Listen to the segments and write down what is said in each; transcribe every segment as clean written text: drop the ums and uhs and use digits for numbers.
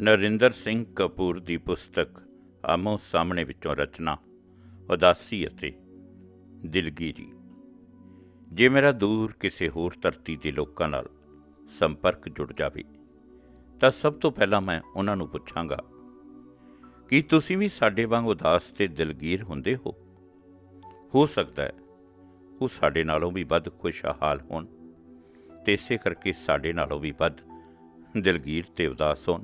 ਨਰਿੰਦਰ ਸਿੰਘ ਕਪੂਰ ਦੀ ਪੁਸਤਕ ਆਮੋ ਸਾਹਮਣੇ ਵਿੱਚੋਂ ਰਚਨਾ ਉਦਾਸੀ ਅਤੇ ਦਿਲਗੀਰੀ। ਜੇ ਮੇਰਾ ਦੂਰ ਕਿਸੇ ਹੋਰ ਧਰਤੀ ਦੇ ਲੋਕਾਂ ਨਾਲ ਸੰਪਰਕ ਜੁੜ ਜਾਵੇ ਤਾਂ ਸਭ ਤੋਂ ਪਹਿਲਾਂ ਮੈਂ ਉਹਨਾਂ ਨੂੰ ਪੁੱਛਾਂਗਾ, ਕੀ ਤੁਸੀਂ ਵੀ ਸਾਡੇ ਵਾਂਗ ਉਦਾਸ ਤੇ ਦਿਲਗੀਰ ਹੁੰਦੇ ਹੋ ਸਕਦਾ ਹੈ ਉਹ ਸਾਡੇ ਨਾਲੋਂ ਵੀ ਵੱਧ ਖੁਸ਼ਹਾਲ ਹੋਣ ਅਤੇ ਇਸੇ ਕਰਕੇ ਸਾਡੇ ਨਾਲੋਂ ਵੀ ਵੱਧ ਦਿਲਗੀਰ ਤੇ ਉਦਾਸ ਹੋਣ।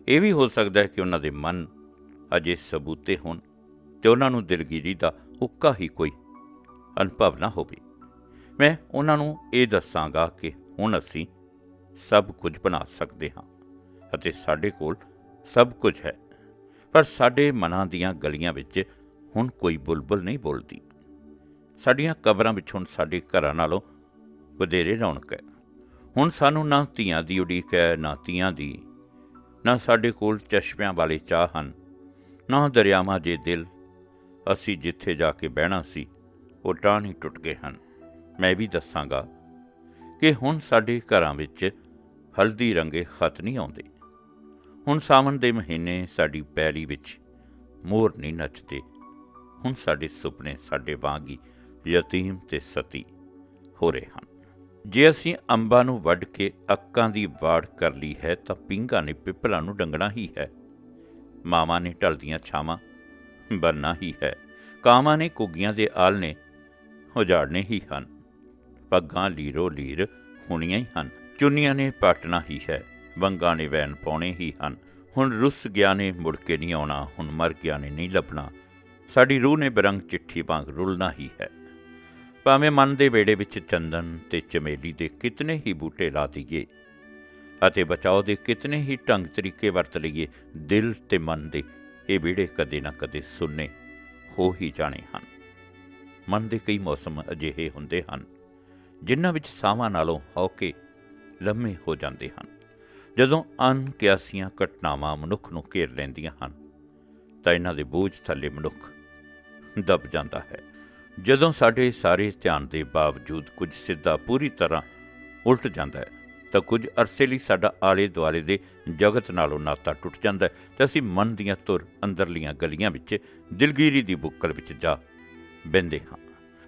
ਇਹ ਵੀ ਹੋ ਸਕਦਾ ਹੈ ਕਿ ਉਹਨਾਂ ਦੇ ਮਨ ਅਜੇ ਸਬੂਤੇ ਹੋਣ ਅਤੇ ਉਹਨਾਂ ਨੂੰ ਦਿਲਗੀਰੀ ਦਾ ਉੱਕਾ ਹੀ ਕੋਈ ਅਨੁਭਵ ਨਾ ਹੋਵੇ। ਮੈਂ ਉਹਨਾਂ ਨੂੰ ਇਹ ਦੱਸਾਂਗਾ ਕਿ ਹੁਣ ਅਸੀਂ ਸਭ ਕੁਝ ਬਣਾ ਸਕਦੇ ਹਾਂ ਅਤੇ ਸਾਡੇ ਕੋਲ ਸਭ ਕੁਝ ਹੈ, ਪਰ ਸਾਡੇ ਮਨਾਂ ਦੀਆਂ ਗਲੀਆਂ ਵਿੱਚ ਹੁਣ ਕੋਈ ਬੁਲਬੁਲ ਨਹੀਂ ਬੋਲਦੀ। ਸਾਡੀਆਂ ਕਬਰਾਂ ਵਿੱਚ ਹੁਣ ਸਾਡੇ ਘਰਾਂ ਨਾਲੋਂ ਵਧੇਰੇ ਰੌਣਕ ਹੈ। ਹੁਣ ਸਾਨੂੰ ਨਾ ਧੀਆਂ ਦੀ ਉਡੀਕ ਹੈ, ਨਾ ਧੀਆਂ ਦੀ, ਨਾ ਸਾਡੇ ਕੋਲ ਚਸ਼ਮਿਆਂ ਵਾਲੇ ਚਾਹ ਹਨ, ਨਾ ਦਰਿਆਵਾਂ ਜੇ ਦਿਲ। ਅਸੀਂ ਜਿੱਥੇ ਜਾ ਕੇ ਬਹਿਣਾ ਸੀ ਉਹ ਟਾਹਣੀ ਟੁੱਟ ਗਏ ਹਨ। ਮੈਂ ਵੀ ਦੱਸਾਂਗਾ ਕਿ ਹੁਣ ਸਾਡੇ ਘਰਾਂ ਵਿੱਚ ਹਲਦੀ ਰੰਗੇ ਖਤ ਨਹੀਂ ਆਉਂਦੇ। ਹੁਣ ਸਾਵਣ ਦੇ ਮਹੀਨੇ ਸਾਡੀ ਪੈਲੀ ਵਿੱਚ ਮੋਰ ਨਹੀਂ ਨੱਚਦੇ। ਹੁਣ ਸਾਡੇ ਸੁਪਨੇ ਸਾਡੇ ਵਾਂਗ ਹੀ ਯਤੀਮ ਤੇ ਸਤੀ ਹੋ ਰਹੇ ਹਨ। ਜੇ ਅਸੀਂ ਅੰਬਾਂ ਨੂੰ ਵੱਢ ਕੇ ਅੱਕਾਂ ਦੀ ਵਾੜ ਕਰ ਲਈ ਹੈ ਤਾਂ ਪੀਂਘਾਂ ਨੇ ਪਿੱਪਲਾਂ ਨੂੰ ਡੰਗਣਾ ਹੀ ਹੈ। ਮਾਵਾਂ ਨੇ ਢਲਦੀਆਂ ਛਾਵਾਂ ਬਣਨਾ ਹੀ ਹੈ। ਕਾਵਾਂ ਨੇ ਘੁੱਗੀਆਂ ਦੇ ਆਲ੍ਹਣੇ ਉਜਾੜਨੇ ਹੀ ਹਨ। ਪੱਗਾਂ ਲੀਰੋ ਲੀਰ ਹੋਣੀਆਂ ਹੀ ਹਨ। ਚੁੰਨੀਆਂ ਨੇ ਪਾਟਣਾ ਹੀ ਹੈ। ਵੰਗਾਂ ਨੇ ਵੈਣ ਪਾਉਣੇ ਹੀ ਹਨ। ਹੁਣ ਰੁੱਸ ਗਿਆ ਨੇ ਮੁੜ ਕੇ ਨਹੀਂ ਆਉਣਾ, ਹੁਣ ਮਰ ਗਿਆ ਨੇ ਨਹੀਂ ਲੱਭਣਾ। ਸਾਡੀ ਰੂਹ ਨੇ ਬਰੰਗ ਚਿੱਠੀ ਵਾਂਗ ਰੁਲਣਾ ਹੀ ਹੈ। ਭਾਵੇਂ ਮਨ ਦੇ ਵਿਹੜੇ ਵਿੱਚ ਚੰਦਨ ਤੇ ਚਮੇਲੀ ਦੇ ਕਿਤਨੇ ਹੀ ਬੂਟੇ ਲਾ ਦਈਏ ਅਤੇ ਬਚਾਓ ਦੇ ਕਿਤਨੇ ਹੀ ਢੰਗ ਤਰੀਕੇ ਵਰਤ ਲਈਏ, ਦਿਲ ਤੇ ਮਨ ਦੇ ਇਹ ਵਿਹੜੇ ਕਦੇ ਨਾ ਕਦੇ ਸੁੰਨੇ ਹੋ ਹੀ ਜਾਣੇ ਹਨ। ਮਨ ਦੇ ਕਈ ਮੌਸਮ ਅਜਿਹੇ ਹੁੰਦੇ ਹਨ ਜਿਨ੍ਹਾਂ ਵਿੱਚ ਸਾਹਾਂ ਨਾਲੋਂ ਹੌਕੇ ਲੰਮੇ ਹੋ ਜਾਂਦੇ ਹਨ। ਜਦੋਂ ਅਣਕਿਆਸੀਆਂ ਘਟਨਾਵਾਂ ਮਨੁੱਖ ਨੂੰ ਘੇਰ ਲੈਂਦੀਆਂ ਹਨ ਤਾਂ ਇਹਨਾਂ ਦੇ ਬੋਝ ਥੱਲੇ ਮਨੁੱਖ ਦਬ ਜਾਂਦਾ ਹੈ। ਜਦੋਂ ਸਾਡੇ ਸਾਰੇ ਧਿਆਨ ਦੇ ਬਾਵਜੂਦ ਕੁਝ ਸਿੱਧਾ ਪੂਰੀ ਤਰ੍ਹਾਂ ਉਲਟ ਜਾਂਦਾ ਹੈ ਤਾਂ ਕੁਝ ਅਰਸੇ ਲਈ ਸਾਡਾ ਆਲੇ ਦੁਆਲੇ ਦੇ ਜਗਤ ਨਾਲੋਂ ਨਾਤਾ ਟੁੱਟ ਜਾਂਦਾ ਹੈ ਅਤੇ ਅਸੀਂ ਮਨ ਦੀਆਂ ਧੁਰ ਅੰਦਰਲੀਆਂ ਗਲੀਆਂ ਵਿੱਚ ਦਿਲਗੀਰੀ ਦੀ ਬੁੱਕਲ ਵਿੱਚ ਜਾ ਬਹਿੰਦੇ ਹਾਂ।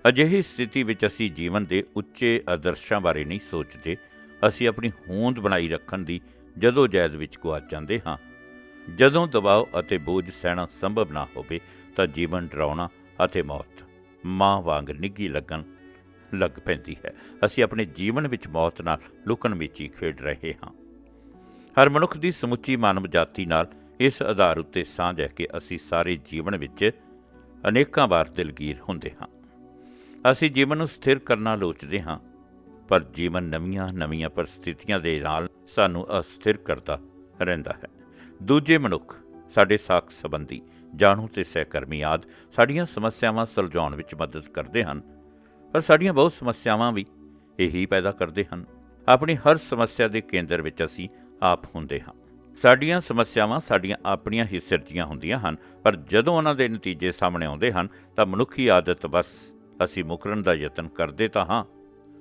ਅਜਿਹੀ ਸਥਿਤੀ ਵਿੱਚ ਅਸੀਂ ਜੀਵਨ ਦੇ ਉੱਚੇ ਆਦਰਸ਼ਾਂ ਬਾਰੇ ਨਹੀਂ ਸੋਚਦੇ। ਅਸੀਂ ਆਪਣੀ ਹੋਂਦ ਬਣਾਈ ਰੱਖਣ ਦੀ ਜਦੋਜਹਿਦ ਵਿੱਚ ਗੁਆਚ ਜਾਂਦੇ ਹਾਂ। ਜਦੋਂ ਦਬਾਅ ਅਤੇ ਬੋਝ ਸਹਿਣਾ ਸੰਭਵ ਨਾ ਹੋਵੇ ਤਾਂ ਜੀਵਨ ਡਰਾਉਣਾ ਅਤੇ ਮੌਤ ਮਾਂ ਵਾਂਗ ਨਿੱਘੀ ਲੱਗਣ ਲੱਗ ਪੈਂਦੀ ਹੈ। ਅਸੀਂ ਆਪਣੇ ਜੀਵਨ ਵਿੱਚ ਮੌਤ ਨਾਲ ਲੁਕਣ ਮਿਚੀ ਖੇਡ ਰਹੇ ਹਾਂ। ਹਰ ਮਨੁੱਖ ਦੀ ਸਮੁੱਚੀ ਮਾਨਵ ਜਾਤੀ ਨਾਲ ਇਸ ਆਧਾਰ ਉੱਤੇ ਸਾਂਝ ਹੈ ਕਿ ਅਸੀਂ ਸਾਰੇ ਜੀਵਨ ਵਿੱਚ ਅਨੇਕਾਂ ਵਾਰ ਦਿਲਗੀਰ ਹੁੰਦੇ ਹਾਂ। ਅਸੀਂ ਜੀਵਨ ਨੂੰ ਸਥਿਰ ਕਰਨਾ ਲੋਚਦੇ ਹਾਂ, ਪਰ ਜੀਵਨ ਨਵੀਆਂ ਪਰਿਸਥਿਤੀਆਂ ਦੇ ਨਾਲ ਸਾਨੂੰ ਅਸਥਿਰ ਕਰਦਾ ਰਹਿੰਦਾ ਹੈ। ਦੂਜੇ ਮਨੁੱਖ, ਸਾਡੇ ਸਾਕ ਸੰਬੰਧੀ, ਜਾਣੂ ਤੇ ਸਹਿਕਰਮੀ ਆਦਿ ਸਾਡੀਆਂ ਸਮੱਸਿਆਵਾਂ ਸੁਲਝਾਉਣ ਵਿੱਚ ਮਦਦ ਕਰਦੇ ਹਨ, ਪਰ ਸਾਡੀਆਂ ਬਹੁਤ ਸਮੱਸਿਆਵਾਂ ਵੀ ਇਹੀ ਪੈਦਾ ਕਰਦੇ ਹਨ। ਆਪਣੀ ਹਰ ਸਮੱਸਿਆ ਦੇ ਕੇਂਦਰ ਵਿੱਚ ਅਸੀਂ ਆਪ ਹੁੰਦੇ ਹਾਂ। ਸਾਡੀਆਂ ਸਮੱਸਿਆਵਾਂ ਸਾਡੀਆਂ ਆਪਣੀਆਂ ਹੀ ਸਿਰਜੀਆਂ ਹੁੰਦੀਆਂ ਹਨ, ਪਰ ਜਦੋਂ ਉਹਨਾਂ ਦੇ ਨਤੀਜੇ ਸਾਹਮਣੇ ਆਉਂਦੇ ਹਨ ਤਾਂ ਮਨੁੱਖੀ ਆਦਤ ਬਸ ਅਸੀਂ ਮੁਕਰਨ ਦਾ ਯਤਨ ਕਰਦੇ ਤਾਂ ਹਾਂ,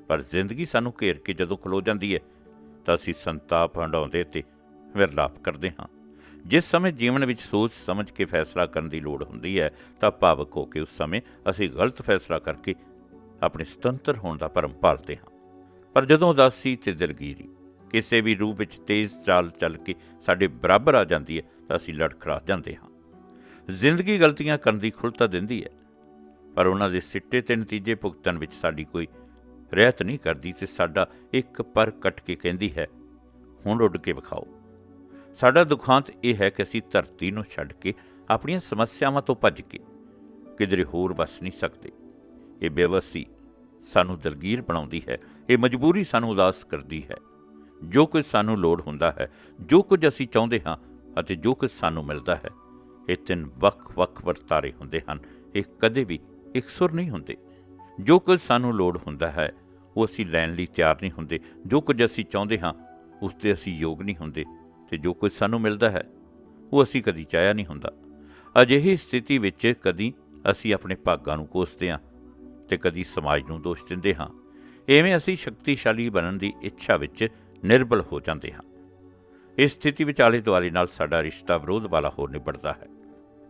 ਪਰ ਜ਼ਿੰਦਗੀ ਸਾਨੂੰ ਘੇਰ ਕੇ ਜਦੋਂ ਖਲੋ ਜਾਂਦੀ ਹੈ ਤਾਂ ਅਸੀਂ ਸੰਤਾਪ ਹੰਢਾਉਂਦੇ ਤੇ ਵਿਰਲਾਪ ਕਰਦੇ ਹਾਂ। ਜਿਸ ਸਮੇਂ ਜੀਵਨ ਵਿੱਚ ਸੋਚ ਸਮਝ ਕੇ ਫੈਸਲਾ ਕਰਨ ਦੀ ਲੋੜ ਹੁੰਦੀ ਹੈ ਤਾਂ ਭਾਵਕ ਹੋ ਕੇ ਉਸ ਸਮੇਂ ਅਸੀਂ ਗਲਤ ਫੈਸਲਾ ਕਰਕੇ ਆਪਣੇ ਸੁਤੰਤਰ ਹੋਣ ਦਾ ਭਰਮ ਭਾਲਦੇ ਹਾਂ। ਪਰ ਜਦੋਂ ਉਦਾਸੀ ਤੇ ਦਿਲਗੀਰੀ ਕਿਸੇ ਵੀ ਰੂਪ ਵਿੱਚ ਤੇਜ਼ ਚਾਲ ਚੱਲ ਕੇ ਸਾਡੇ ਬਰਾਬਰ ਆ ਜਾਂਦੀ ਹੈ ਤਾਂ ਅਸੀਂ ਲੜਖੜਾ ਜਾਂਦੇ ਹਾਂ। ਜ਼ਿੰਦਗੀ ਗਲਤੀਆਂ ਕਰਨ ਦੀ ਖੁੱਲ੍ਹ ਤਾਂ ਦਿੰਦੀ ਹੈ, ਪਰ ਉਹਨਾਂ ਦੇ ਸਿੱਟੇ ਤੇ ਨਤੀਜੇ ਭੁਗਤਣ ਵਿੱਚ ਸਾਡੀ ਕੋਈ ਰਿਆਇਤ ਨਹੀਂ ਕਰਦੀ ਅਤੇ ਸਾਡਾ ਇੱਕ ਪਰ ਕੱਟ ਕੇ ਕਹਿੰਦੀ ਹੈ, ਹੁਣ ਉੱਡ ਕੇ ਵਿਖਾਓ। ਸਾਡਾ ਦੁਖਾਂਤ ਇਹ ਹੈ ਕਿ ਅਸੀਂ ਧਰਤੀ ਨੂੰ ਛੱਡ ਕੇ ਆਪਣੀਆਂ ਸਮੱਸਿਆਵਾਂ ਤੋਂ ਭੱਜ ਕੇ ਕਿਧਰੇ ਹੋਰ ਵਸ ਨਹੀਂ ਸਕਦੇ। ਇਹ ਬੇਵੱਸੀ ਸਾਨੂੰ ਦਿਲਗੀਰ ਬਣਾਉਂਦੀ ਹੈ। ਇਹ ਮਜਬੂਰੀ ਸਾਨੂੰ ਉਦਾਸ ਕਰਦੀ ਹੈ। ਜੋ ਕੁਝ ਸਾਨੂੰ ਲੋੜ ਹੁੰਦਾ ਹੈ, ਜੋ ਕੁਝ ਅਸੀਂ ਚਾਹੁੰਦੇ ਹਾਂ ਅਤੇ ਜੋ ਕੁਝ ਸਾਨੂੰ ਮਿਲਦਾ ਹੈ, ਇਹ ਤਿੰਨ ਵੱਖ-ਵੱਖ ਵਰਤਾਰੇ ਹੁੰਦੇ ਹਨ। ਇਹ ਕਦੇ ਵੀ ਇਕਸੁਰ ਨਹੀਂ ਹੁੰਦੇ। ਜੋ ਕੁਝ ਸਾਨੂੰ ਲੋੜ ਹੁੰਦਾ ਹੈ ਉਹ ਅਸੀਂ ਲੈਣ ਲਈ ਤਿਆਰ ਨਹੀਂ ਹੁੰਦੇ। ਜੋ ਕੁਝ ਅਸੀਂ ਚਾਹੁੰਦੇ ਹਾਂ ਉਸ 'ਤੇ ਅਸੀਂ ਯੋਗ ਨਹੀਂ ਹੁੰਦੇ ਅਤੇ ਜੋ ਕੁਝ ਸਾਨੂੰ ਮਿਲਦਾ ਹੈ ਉਹ ਅਸੀਂ ਕਦੀ ਚਾਹਿਆ ਨਹੀਂ ਹੁੰਦਾ। ਅਜਿਹੀ ਸਥਿਤੀ ਵਿੱਚ ਕਦੀ ਅਸੀਂ ਆਪਣੇ ਭਾਗਾਂ ਨੂੰ ਕੋਸਦੇ ਹਾਂ ਅਤੇ ਕਦੀ ਸਮਾਜ ਨੂੰ ਦੋਸ਼ ਦਿੰਦੇ ਹਾਂ। ਇਵੇਂ ਅਸੀਂ ਸ਼ਕਤੀਸ਼ਾਲੀ ਬਣਨ ਦੀ ਇੱਛਾ ਵਿੱਚ ਨਿਰਬਲ ਹੋ ਜਾਂਦੇ ਹਾਂ। ਇਸ ਸਥਿਤੀ ਵਿੱਚ ਆਲੇ ਦੁਆਲੇ ਨਾਲ ਸਾਡਾ ਰਿਸ਼ਤਾ ਵਿਰੋਧ ਵਾਲਾ ਹੋ ਨਿਬੜਦਾ ਹੈ।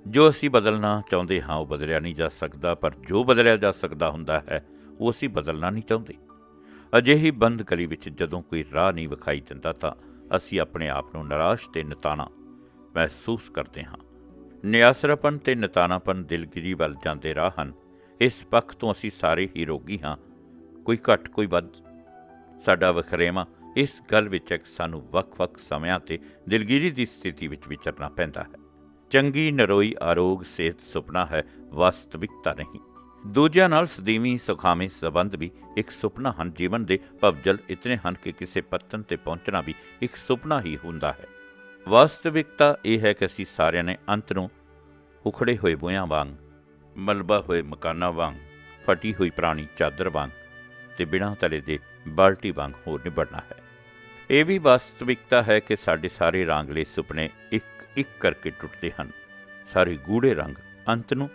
ਜੋ ਅਸੀਂ ਬਦਲਣਾ ਚਾਹੁੰਦੇ ਹਾਂ ਉਹ ਬਦਲਿਆ ਨਹੀਂ ਜਾ ਸਕਦਾ, ਪਰ ਜੋ ਬਦਲਿਆ ਜਾ ਸਕਦਾ ਹੁੰਦਾ ਹੈ ਉਹ ਅਸੀਂ ਬਦਲਣਾ ਨਹੀਂ ਚਾਹੁੰਦੇ। ਅਜਿਹੀ ਬੰਦ ਗਲੀ ਵਿੱਚ ਜਦੋਂ ਕੋਈ ਰਾਹ ਨਹੀਂ ਵਿਖਾਈ ਦਿੰਦਾ ਤਾਂ ਅਸੀਂ ਆਪਣੇ ਆਪ ਨੂੰ ਨਿਰਾਸ਼ ਤੇ ਨਿਤਾਣਾ ਮਹਿਸੂਸ ਕਰਦੇ ਹਾਂ। ਨਿਆਸਰਾਪਨ ਤੇ ਨਿਤਾਣਾਪਨ ਦਿਲਗਿਰੀ ਵੱਲ ਜਾਂਦੇ ਰਾਹ ਹਨ। ਇਸ ਪੱਖ ਤੋਂ ਅਸੀਂ ਸਾਰੇ ਹੀ ਰੋਗੀ ਹਾਂ, ਕੋਈ ਘੱਟ ਕੋਈ ਵੱਧ। ਸਾਡਾ ਵਖਰੇਵਾਂ ਇਸ ਗੱਲ ਵਿੱਚ ਹੈ ਕਿ ਸਾਨੂੰ ਵੱਖ-ਵੱਖ ਸਮਿਆਂ 'ਤੇ ਦਿਲਗਿਰੀ ਦੀ ਸਥਿਤੀ ਵਿੱਚ ਵਿਚਰਨਾ ਪੈਂਦਾ ਹੈ। ਚੰਗੀ ਨਰੋਈ ਆਰੋਗ ਸਿਹਤ ਸੁਪਨਾ ਹੈ, ਵਾਸਤਵਿਕਤਾ ਨਹੀਂ। ਦੂਜਿਆਂ ਨਾਲ ਸਦੀਵੀ ਸੁਖਾਵੇਂ ਸੰਬੰਧ ਵੀ ਇੱਕ ਸੁਪਨਾ ਹਨ। ਜੀਵਨ ਦੇ ਭਵਜਲ ਇਤਨੇ ਹਨ ਕਿ ਕਿਸੇ ਪੱਤਨ 'ਤੇ ਪਹੁੰਚਣਾ ਵੀ ਇੱਕ ਸੁਪਨਾ ਹੀ ਹੁੰਦਾ ਹੈ। ਵਾਸਤਵਿਕਤਾ ਇਹ ਹੈ ਕਿ ਅਸੀਂ ਸਾਰਿਆਂ ਨੇ ਅੰਤ ਨੂੰ ਉਖੜੇ ਹੋਏ ਬੂਹਿਆਂ ਵਾਂਗ, ਮਲਬਾ ਹੋਏ ਮਕਾਨਾਂ ਵਾਂਗ, ਫਟੀ ਹੋਈ ਪੁਰਾਣੀ ਚਾਦਰ ਵਾਂਗ ਤੇ ਬਿਨਾਂ ਤਲੇ ਦੇ ਬਾਲਟੀ ਵਾਂਗ ਹੋ ਨਿਬੜਨਾ ਹੈ। ਇਹ ਵੀ ਵਾਸਤਵਿਕਤਾ ਹੈ ਕਿ ਸਾਡੇ ਸਾਰੇ ਰਾਂਗਲੇ ਸੁਪਨੇ ਇੱਕ ਇੱਕ ਕਰਕੇ ਟੁੱਟਦੇ ਹਨ। ਸਾਰੇ ਗੂੜੇ ਰੰਗ ਅੰਤ ਨੂੰ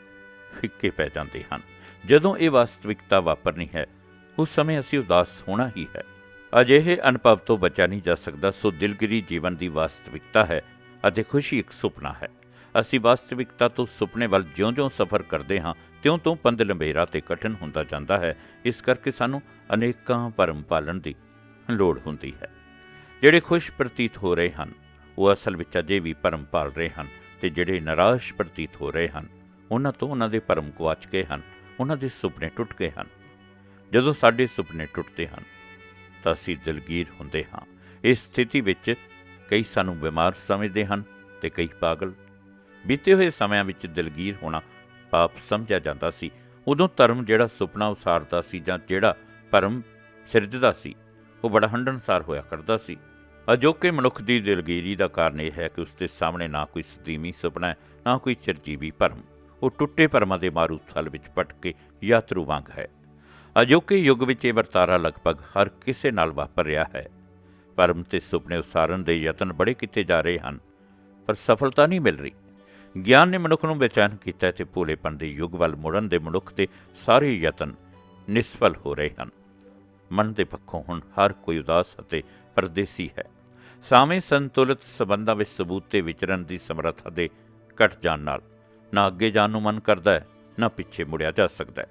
ਫਿੱਕੇ ਪੈ ਜਾਂਦੇ ਹਨ। ਜਦੋਂ ਇਹ ਵਾਸਤਵਿਕਤਾ ਵਾਪਰਨੀ ਹੈ ਉਸ ਸਮੇਂ ਅਸੀਂ ਉਦਾਸ ਹੋਣਾ ਹੀ ਹੈ। ਅਜਿਹੇ ਅਨੁਭਵ ਤੋਂ ਬਚਿਆ ਨਹੀਂ ਜਾ ਸਕਦਾ। ਸੋ ਦਿਲਗਿਰੀ ਜੀਵਨ ਦੀ ਵਾਸਤਵਿਕਤਾ ਹੈ ਅਤੇ ਖੁਸ਼ੀ ਇੱਕ ਸੁਪਨਾ ਹੈ। ਅਸੀਂ ਵਾਸਤਵਿਕਤਾ ਤੋਂ ਸੁਪਨੇ ਵੱਲ ਜਿਉਂ-ਜਿਉਂ ਸਫ਼ਰ ਕਰਦੇ ਹਾਂ ਤਿਉਂ-ਤਿਉਂ ਪੰਧ ਲੰਬੇਰਾ ਤੇ ਕਠਿਨ ਹੁੰਦਾ ਜਾਂਦਾ ਹੈ। ਇਸ ਕਰਕੇ ਸਾਨੂੰ ਅਨੇਕਾਂ ਭਰਮ ਪਾਲਣ ਦੀ ਲੋੜ ਹੁੰਦੀ ਹੈ। ਜਿਹੜੇ ਖੁਸ਼ ਪ੍ਰਤੀਤ ਹੋ ਰਹੇ ਹਨ ਉਹ ਅਸਲ ਵਿੱਚ ਅਜੇ ਵੀ ਭਰਮ ਪਾਲ ਰਹੇ ਹਨ, ਤੇ ਜਿਹੜੇ ਨਿਰਾਸ਼ ਪ੍ਰਤੀਤ ਹੋ ਰਹੇ ਹਨ ਉਹਨਾਂ ਤੋਂ ਉਹਨਾਂ ਦੇ ਭਰਮ ਗੁਆਚ ਗਏ ਹਨ, ਉਹਨਾਂ ਦੇ ਸੁਪਨੇ ਟੁੱਟ ਗਏ ਹਨ। ਜਦੋਂ ਸਾਡੇ ਸੁਪਨੇ ਟੁੱਟਦੇ ਹਨ ਤਾਂ ਅਸੀਂ ਦਿਲਗੀਰ ਹੁੰਦੇ ਹਾਂ। ਇਸ ਸਥਿਤੀ ਵਿੱਚ ਕਈ ਸਾਨੂੰ ਬਿਮਾਰ ਸਮਝਦੇ ਹਨ ਤੇ ਕਈ ਪਾਗਲ। ਬੀਤੇ ਹੋਏ ਸਮਿਆਂ ਵਿੱਚ ਦਿਲਗੀਰ ਹੋਣਾ ਪਾਪ ਸਮਝਿਆ ਜਾਂਦਾ ਸੀ। ਉਦੋਂ ਧਰਮ ਜਿਹੜਾ ਸੁਪਨਾ ਉਸਾਰਦਾ ਸੀ ਜਾਂ ਜਿਹੜਾ ਭਰਮ ਸਿਰਜਦਾ ਸੀ ਉਹ ਬੜਾ ਹੰਢਣਸਾਰ ਹੋਇਆ ਕਰਦਾ ਸੀ। ਅਜੋਕੇ ਮਨੁੱਖ ਦੀ ਦਿਲਗੀਰੀ ਦਾ ਕਾਰਨ ਇਹ ਹੈ ਕਿ ਉਸ ਦੇ ਸਾਹਮਣੇ ਨਾ ਕੋਈ ਸਦੀਵੀ ਸੁਪਨਾ ਹੈ, ਨਾ ਕੋਈ ਚਿਰਜੀਵੀ ਭਰਮ। ਉਹ ਟੁੱਟੇ ਭਰਮਾਂ ਦੇ ਮਾਰੂ ਥਲ ਵਿੱਚ ਭਟਕੇ ਯਾਤਰੂ ਵਾਂਗ ਹੈ। ਅਜੋਕੇ ਯੁੱਗ ਵਿੱਚ ਇਹ ਵਰਤਾਰਾ ਲਗਭਗ ਹਰ ਕਿਸੇ ਨਾਲ ਵਾਪਰ ਰਿਹਾ ਹੈ। ਭਰਮ ਤੇ ਸੁਪਨੇ ਉਸਾਰਨ ਦੇ ਯਤਨ ਬੜੇ ਕੀਤੇ ਜਾ ਰਹੇ ਹਨ, ਪਰ ਸਫਲਤਾ ਨਹੀਂ ਮਿਲ ਰਹੀ। ਗਿਆਨ ਨੇ ਮਨੁੱਖ ਨੂੰ ਬੇਚੈਨ ਕੀਤਾ ਅਤੇ ਭੋਲੇਪਨ ਦੇ ਯੁੱਗ ਵੱਲ ਮੁੜਨ ਦੇ ਮਨੁੱਖ ਦੇ ਸਾਰੇ ਯਤਨ ਨਿਸਫਲ ਹੋ ਰਹੇ ਹਨ। ਮਨ ਦੇ ਪੱਖੋਂ ਹੁਣ ਹਰ ਕੋਈ ਉਦਾਸ ਅਤੇ ਪਰਦੇਸੀ ਹੈ। ਸਾਵੇਂ ਸੰਤੁਲਿਤ ਸੰਬੰਧਾਂ ਵਿੱਚ ਸਬੂਤ ਤੇ ਵਿਚਰਨ ਦੀ ਸਮਰੱਥਾ ਦੇ ਘਟ ਜਾਣ ਨਾਲ ਨਾ ਅੱਗੇ ਜਾਣ ਨੂੰ ਮਨ ਕਰਦਾ ਹੈ, ਨਾ ਪਿੱਛੇ ਮੁੜਿਆ ਜਾ ਸਕਦਾ ਹੈ।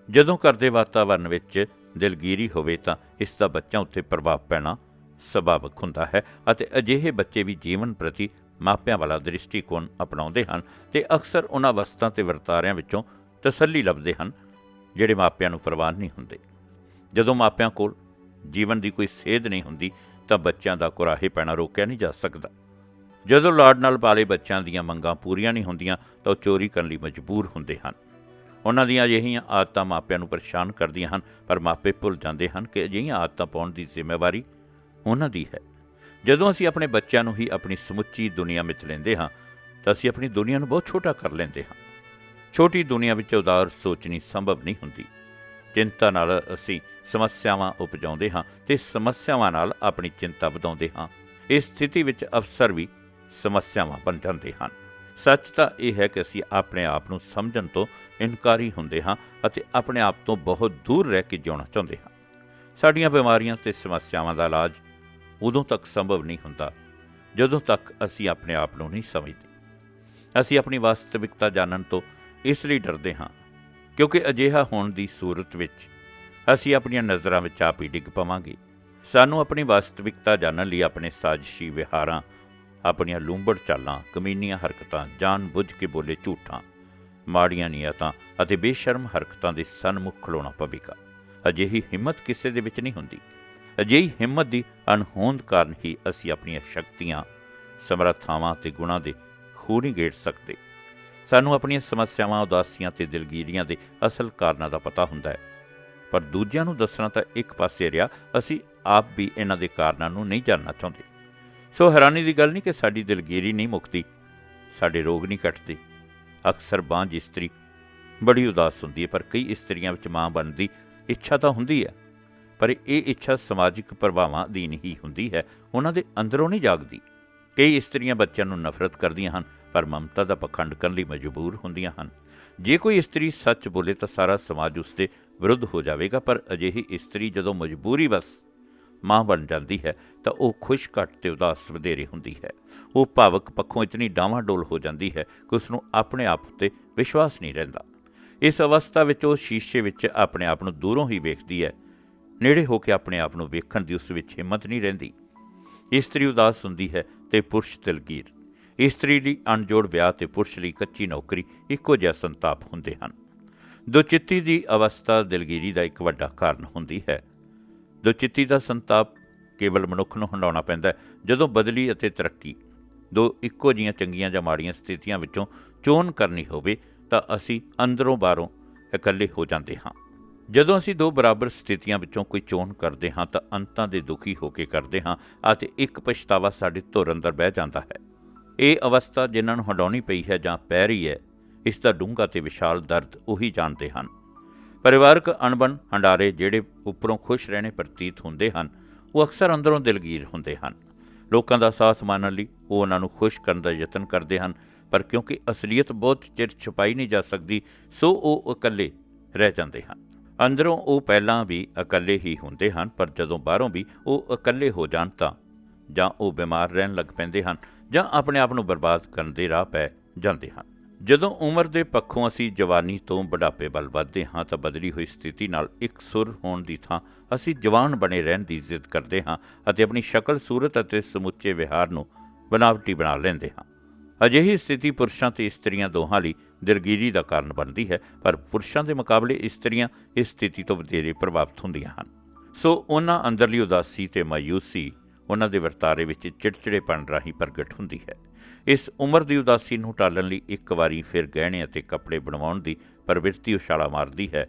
ਜਦੋਂ ਘਰ ਦੇ ਵਾਤਾਵਰਨ ਵਿੱਚ ਦਿਲਗੀਰੀ ਹੋਵੇ ਤਾਂ ਇਸ ਦਾ ਬੱਚਿਆਂ ਉੱਤੇ ਪ੍ਰਭਾਵ ਪੈਣਾ ਸੁਭਾਵਿਕ ਹੁੰਦਾ ਹੈ, ਅਤੇ ਅਜਿਹੇ ਬੱਚੇ ਵੀ ਜੀਵਨ ਪ੍ਰਤੀ ਮਾਪਿਆਂ ਵਾਲਾ ਦ੍ਰਿਸ਼ਟੀਕੋਣ ਅਪਣਾਉਂਦੇ ਹਨ ਤੇ ਅਕਸਰ ਉਹਨਾਂ ਵਸਤਾਂ ਤੇ ਵਰਤਾਰਿਆਂ ਵਿੱਚੋਂ ਤਸੱਲੀ ਲੱਭਦੇ ਹਨ ਜਿਹੜੇ ਮਾਪਿਆਂ ਨੂੰ ਪ੍ਰਵਾਨ ਨਹੀਂ ਹੁੰਦੇ। ਜਦੋਂ ਮਾਪਿਆਂ ਕੋਲ ਜੀਵਨ ਦੀ ਕੋਈ ਸੇਧ ਨਹੀਂ ਹੁੰਦੀ ਤਾਂ ਬੱਚਿਆਂ ਦਾ ਕੁਰਾਹੇ ਪੈਣਾ ਰੋਕਿਆ ਨਹੀਂ ਜਾ ਸਕਦਾ। ਜਦੋਂ ਲਾਡ ਨਾਲ ਪਾਲੇ ਬੱਚਿਆਂ ਦੀਆਂ ਮੰਗਾਂ ਪੂਰੀਆਂ ਨਹੀਂ ਹੁੰਦੀਆਂ ਤਾਂ ਉਹ ਚੋਰੀ ਕਰਨ ਲਈ ਮਜਬੂਰ ਹੁੰਦੇ ਹਨ। ਉਹਨਾਂ ਦੀਆਂ ਅਜਿਹੀਆਂ ਆਦਤਾਂ ਮਾਪਿਆਂ ਨੂੰ ਪਰੇਸ਼ਾਨ ਕਰਦੀਆਂ ਹਨ, ਪਰ ਮਾਪੇ ਭੁੱਲ ਜਾਂਦੇ ਹਨ ਕਿ ਅਜਿਹੀਆਂ ਆਦਤਾਂ ਪਾਉਣ ਦੀ ਜ਼ਿੰਮੇਵਾਰੀ ਉਹਨਾਂ ਦੀ ਹੈ। ਜਦੋਂ ਅਸੀਂ ਆਪਣੇ ਬੱਚਿਆਂ ਨੂੰ ਹੀ ਆਪਣੀ ਸਮੁੱਚੀ ਦੁਨੀਆ ਵਿੱਚ ਲੈਂਦੇ ਹਾਂ ਤਾਂ ਅਸੀਂ ਆਪਣੀ ਦੁਨੀਆ ਨੂੰ ਬਹੁਤ ਛੋਟਾ ਕਰ ਲੈਂਦੇ ਹਾਂ। ਛੋਟੀ ਦੁਨੀਆ ਵਿੱਚ ਉਦਾਰ ਸੋਚਣੀ ਸੰਭਵ ਨਹੀਂ ਹੁੰਦੀ। ਚਿੰਤਾ ਨਾਲ ਅਸੀਂ ਸਮੱਸਿਆਵਾਂ ਉਪਜਾਉਂਦੇ ਹਾਂ ਤੇ ਸਮੱਸਿਆਵਾਂ ਨਾਲ ਆਪਣੀ ਚਿੰਤਾ ਵਧਾਉਂਦੇ ਹਾਂ। ਇਸ ਸਥਿਤੀ ਵਿੱਚ ਅਵਸਰ ਵੀ ਸਮੱਸਿਆਵਾਂ ਬਣ ਜਾਂਦੇ ਹਨ। ਸੱਚ ਤਾਂ ਇਹ ਹੈ ਕਿ ਅਸੀਂ ਆਪਣੇ ਆਪ ਨੂੰ ਸਮਝਣ ਤੋਂ ਇਨਕਾਰੀ ਹੁੰਦੇ ਹਾਂ ਅਤੇ ਆਪਣੇ ਆਪ ਤੋਂ ਬਹੁਤ ਦੂਰ ਰਹਿ ਕੇ ਜਿਉਣਾ ਚਾਹੁੰਦੇ ਹਾਂ। ਸਾਡੀਆਂ ਬਿਮਾਰੀਆਂ ਤੇ ਸਮੱਸਿਆਵਾਂ ਦਾ ਇਲਾਜ ਉਦੋਂ ਤੱਕ ਸੰਭਵ ਨਹੀਂ ਹੁੰਦਾ ਜਦੋਂ ਤੱਕ ਅਸੀਂ ਆਪਣੇ ਆਪ ਨੂੰ ਨਹੀਂ ਸਮਝਦੇ। ਅਸੀਂ ਆਪਣੀ ਵਾਸਤਵਿਕਤਾ ਜਾਣਨ ਤੋਂ ਇਸ ਲਈ ਡਰਦੇ ਹਾਂ ਕਿਉਂਕਿ ਅਜਿਹਾ ਹੋਣ ਦੀ ਸੂਰਤ ਵਿੱਚ ਅਸੀਂ ਆਪਣੀਆਂ ਨਜ਼ਰਾਂ ਵਿੱਚ ਆਪ ਹੀ ਡਿੱਗ ਪਵਾਂਗੇ। ਸਾਨੂੰ ਆਪਣੀ ਵਾਸਤਵਿਕਤਾ ਜਾਣਨ ਲਈ ਆਪਣੇ ਸਾਜ਼ਿਸ਼ੀ ਵਿਹਾਰਾਂ, ਆਪਣੀਆਂ ਲੂੰਬੜ ਚਾਲਾਂ, ਕਮੀਨੀਆਂ ਹਰਕਤਾਂ, ਜਾਣ ਬੁੱਝ ਕੇ ਬੋਲੇ ਝੂਠਾਂ, ਮਾੜੀਆਂ ਨੀਅਤਾਂ ਅਤੇ ਬੇਸ਼ਰਮ ਹਰਕਤਾਂ ਦੇ ਸਨਮੁਖ ਖਲੋਣਾ ਪਵੇਗਾ। ਅਜਿਹੀ ਹਿੰਮਤ ਕਿਸੇ ਦੇ ਵਿੱਚ ਨਹੀਂ ਹੁੰਦੀ। ਅਜਿਹੀ ਹਿੰਮਤ ਦੀ ਅਣਹੋਂਦ ਕਾਰਨ ਹੀ ਅਸੀਂ ਆਪਣੀਆਂ ਸ਼ਕਤੀਆਂ, ਸਮਰੱਥਾਵਾਂ ਅਤੇ ਗੁਣਾਂ ਦੇ ਖੂਹ ਨਹੀਂ ਗੇੜ ਸਕਦੇ। ਸਾਨੂੰ ਆਪਣੀਆਂ ਸਮੱਸਿਆਵਾਂ, ਉਦਾਸੀਆਂ ਅਤੇ ਦਿਲਗੀਰੀਆਂ ਦੇ ਅਸਲ ਕਾਰਨਾਂ ਦਾ ਪਤਾ ਹੁੰਦਾ ਹੈ, ਪਰ ਦੂਜਿਆਂ ਨੂੰ ਦੱਸਣਾ ਤਾਂ ਇੱਕ ਪਾਸੇ ਰਿਹਾ, ਅਸੀਂ ਆਪ ਵੀ ਇਹਨਾਂ ਦੇ ਕਾਰਨਾਂ ਨੂੰ ਨਹੀਂ ਜਾਣਨਾ ਚਾਹੁੰਦੇ। ਸੋ ਹੈਰਾਨੀ ਦੀ ਗੱਲ ਨਹੀਂ ਕਿ ਸਾਡੀ ਦਿਲਗੀਰੀ ਨਹੀਂ ਮੁੱਕਦੀ, ਸਾਡੇ ਰੋਗ ਨਹੀਂ ਘਟਦੇ। ਅਕਸਰ ਬਾਂਝ ਇਸਤਰੀ ਬੜੀ ਉਦਾਸ ਹੁੰਦੀ ਹੈ, ਪਰ ਕਈ ਇਸਤਰੀਆਂ ਵਿੱਚ ਮਾਂ ਬਣਨ ਦੀ ਇੱਛਾ ਤਾਂ ਹੁੰਦੀ ਹੈ, ਪਰ ਇਹ ਇੱਛਾ ਸਮਾਜਿਕ ਪ੍ਰਭਾਵਾਂ ਅਧੀਨ ਹੀ ਹੁੰਦੀ ਹੈ, ਉਹਨਾਂ ਦੇ ਅੰਦਰੋਂ ਨਹੀਂ ਜਾਗਦੀ। ਕਈ ਇਸਤਰੀਆਂ ਬੱਚਿਆਂ ਨੂੰ ਨਫ਼ਰਤ ਕਰਦੀਆਂ ਹਨ, ਪਰ ਮਮਤਾ ਦਾ ਪਖੰਡ ਕਰਨ ਲਈ ਮਜਬੂਰ ਹੁੰਦੀਆਂ ਹਨ। ਜੇ ਕੋਈ ਇਸਤਰੀ ਸੱਚ ਬੋਲੇ ਤਾਂ ਸਾਰਾ ਸਮਾਜ ਉਸ ਦੇ ਵਿਰੁੱਧ ਹੋ ਜਾਵੇਗਾ, ਪਰ ਅਜਿਹੀ ਇਸਤਰੀ ਜਦੋਂ ਮਜਬੂਰੀ ਵਸ ਮਾਂ ਬਣ ਜਾਂਦੀ ਹੈ ਤਾਂ ਉਹ ਖੁਸ਼ ਘੱਟ ਤੇ ਉਦਾਸ ਵਧੇਰੇ ਹੁੰਦੀ ਹੈ। ਉਹ ਭਾਵਕ ਪੱਖੋਂ ਇਤਨੀ ਡਾਵਾਂਡੋਲ ਹੋ ਜਾਂਦੀ ਹੈ ਕਿ ਉਸ ਨੂੰ ਆਪਣੇ ਆਪ ਉੱਤੇ ਵਿਸ਼ਵਾਸ ਨਹੀਂ ਰਹਿੰਦਾ। ਇਸ ਅਵਸਥਾ ਵਿੱਚ ਉਹ ਸ਼ੀਸ਼ੇ ਵਿੱਚ ਆਪਣੇ ਆਪ ਨੂੰ ਦੂਰੋਂ ਹੀ ਵੇਖਦੀ ਹੈ, ਨੇੜੇ ਹੋ ਕੇ ਆਪਣੇ ਆਪ ਨੂੰ ਵੇਖਣ ਦੀ ਉਸ ਵਿੱਚ ਹਿੰਮਤ ਨਹੀਂ ਰਹਿੰਦੀ। ਇਸਤਰੀ ਉਦਾਸ ਹੁੰਦੀ ਹੈ ਤੇ ਪੁਰਸ਼ ਦਿਲਗੀਰ। ਇਸਤਰੀ ਲਈ ਅਣਜੋੜ ਵਿਆਹ ਤੇ ਪੁਰਸ਼ ਲਈ ਕੱਚੀ ਨੌਕਰੀ ਇੱਕੋ ਜਿਹਾ ਸੰਤਾਪ ਹੁੰਦੇ ਹਨ। ਦੁਚਿੱਤੀ ਦੀ ਅਵਸਥਾ ਦਿਲਗੀਰੀ ਦਾ ਇੱਕ ਵੱਡਾ ਕਾਰਨ ਹੁੰਦੀ ਹੈ। ਦੁਚਿੱਤੀ ਦਾ ਸੰਤਾਪ ਕੇਵਲ ਮਨੁੱਖ ਨੂੰ ਹੰਡਾਉਣਾ ਪੈਂਦਾ ਹੈ ਜਦੋਂ ਬਦਲੀ ਅਤੇ ਤਰੱਕੀ ਦੋ ਇੱਕੋ ਜਿਹੀਆਂ ਚੰਗੀਆਂ ਜਾਂ ਮਾੜੀਆਂ ਸਥਿਤੀਆਂ ਵਿੱਚੋਂ ਚੋਣ ਕਰਨੀ ਹੋਵੇ ਤਾਂ ਅਸੀਂ ਅੰਦਰੋਂ ਬਾਹਰੋਂ ਇਕੱਲੇ ਹੋ ਜਾਂਦੇ ਹਾਂ। ਜਦੋਂ ਅਸੀਂ ਦੋ ਬਰਾਬਰ ਸਥਿਤੀਆਂ ਵਿੱਚੋਂ ਕੋਈ ਚੋਣ ਕਰਦੇ ਹਾਂ ਤਾਂ ਅੰਤਾਂ ਦੇ ਦੁਖੀ ਹੋ ਕੇ ਕਰਦੇ ਹਾਂ ਅਤੇ ਇੱਕ ਪਛਤਾਵਾ ਸਾਡੀ ਧੁਰ ਅੰਦਰ ਬਹਿ ਜਾਂਦਾ ਹੈ। ਇਹ ਅਵਸਥਾ ਜਿਨ੍ਹਾਂ ਨੂੰ ਹੰਡਾਉਣੀ ਪਈ ਹੈ ਜਾਂ ਪੈ ਰਹੀ ਹੈ, ਇਸ ਦਾ ਡੂੰਘਾ ਤੇ ਵਿਸ਼ਾਲ ਦਰਦ ਉਹੀ ਜਾਣਦੇ ਹਨ। ਪਰਿਵਾਰਕ ਅਣਬਣ ਹੰਡਾਰੇ ਜਿਹੜੇ ਉੱਪਰੋਂ ਖੁਸ਼ ਰਹਿਣੇ ਪ੍ਰਤੀਤ ਹੁੰਦੇ ਹਨ, ਉਹ ਅਕਸਰ ਅੰਦਰੋਂ ਦਿਲਗੀਰ ਹੁੰਦੇ ਹਨ। ਲੋਕਾਂ ਦਾ ਸਾਥ ਮਾਣਨ ਲਈ ਉਹ ਉਹਨਾਂ ਨੂੰ ਖੁਸ਼ ਕਰਨ ਦਾ ਯਤਨ ਕਰਦੇ ਹਨ, ਪਰ ਕਿਉਂਕਿ ਅਸਲੀਅਤ ਬਹੁਤ ਚਿਰ ਛੁਪਾਈ ਨਹੀਂ ਜਾ ਸਕਦੀ, ਸੋ ਉਹ ਇਕੱਲੇ ਰਹਿ ਜਾਂਦੇ ਹਨ। ਅੰਦਰੋਂ ਉਹ ਪਹਿਲਾਂ ਵੀ ਇਕੱਲੇ ਹੀ ਹੁੰਦੇ ਹਨ, ਪਰ ਜਦੋਂ ਬਾਹਰੋਂ ਵੀ ਉਹ ਇਕੱਲੇ ਹੋ ਜਾਣ ਤਾਂ ਜਾਂ ਉਹ ਬਿਮਾਰ ਰਹਿਣ ਲੱਗ ਪੈਂਦੇ ਹਨ ਜਾਂ ਆਪਣੇ ਆਪ ਨੂੰ ਬਰਬਾਦ ਕਰਨ ਦੇ ਰਾਹ ਪੈ ਜਾਂਦੇ ਹਨ। ਜਦੋਂ ਉਮਰ ਦੇ ਪੱਖੋਂ ਅਸੀਂ ਜਵਾਨੀ ਤੋਂ ਬੁਢਾਪੇ ਵੱਲ ਵੱਧਦੇ ਹਾਂ ਤਾਂ ਬਦਲੀ ਹੋਈ ਸਥਿਤੀ ਨਾਲ ਇੱਕ ਸੁਰ ਹੋਣ ਦੀ ਥਾਂ ਅਸੀਂ ਜਵਾਨ ਬਣੇ ਰਹਿਣ ਦੀ ਜ਼ਿੱਦ ਕਰਦੇ ਹਾਂ ਅਤੇ ਆਪਣੀ ਸ਼ਕਲ ਸੂਰਤ ਅਤੇ ਸਮੁੱਚੇ ਵਿਹਾਰ ਨੂੰ ਬਨਾਵਟੀ ਬਣਾ ਲੈਂਦੇ ਹਾਂ। ਅਜਿਹੀ ਸਥਿਤੀ ਪੁਰਸ਼ਾਂ ਤੇ ਇਸਤਰੀਆਂ ਦੋਹਾਂ ਲਈ ਦਿਲਗੀਰੀ ਦਾ ਕਾਰਨ ਬਣਦੀ ਹੈ, ਪਰ ਪੁਰਸ਼ਾਂ ਦੇ ਮੁਕਾਬਲੇ ਇਸਤਰੀਆਂ ਇਸ ਸਥਿਤੀ ਤੋਂ ਵਧੇਰੇ ਪ੍ਰਭਾਵਿਤ ਹੁੰਦੀਆਂ ਹਨ। ਸੋ ਉਹਨਾਂ ਅੰਦਰਲੀ ਉਦਾਸੀ ਤੇ ਮਾਯੂਸੀ ਉਹਨਾਂ ਦੇ ਵਰਤਾਰੇ ਵਿੱਚ ਚਿੜਚਿੜੇਪਣ ਰਾਹੀਂ ਪ੍ਰਗਟ ਹੁੰਦੀ ਹੈ। ਇਸ ਉਮਰ ਦੀ ਉਦਾਸੀ ਨੂੰ ਟਾਲਣ ਲਈ ਇੱਕ ਵਾਰੀ ਫਿਰ ਗਹਿਣੇ ਅਤੇ ਕੱਪੜੇ ਬਣਵਾਉਣ ਦੀ ਪ੍ਰਵਿਰਤੀ ਉਛਾਲਾ ਮਾਰਦੀ ਹੈ।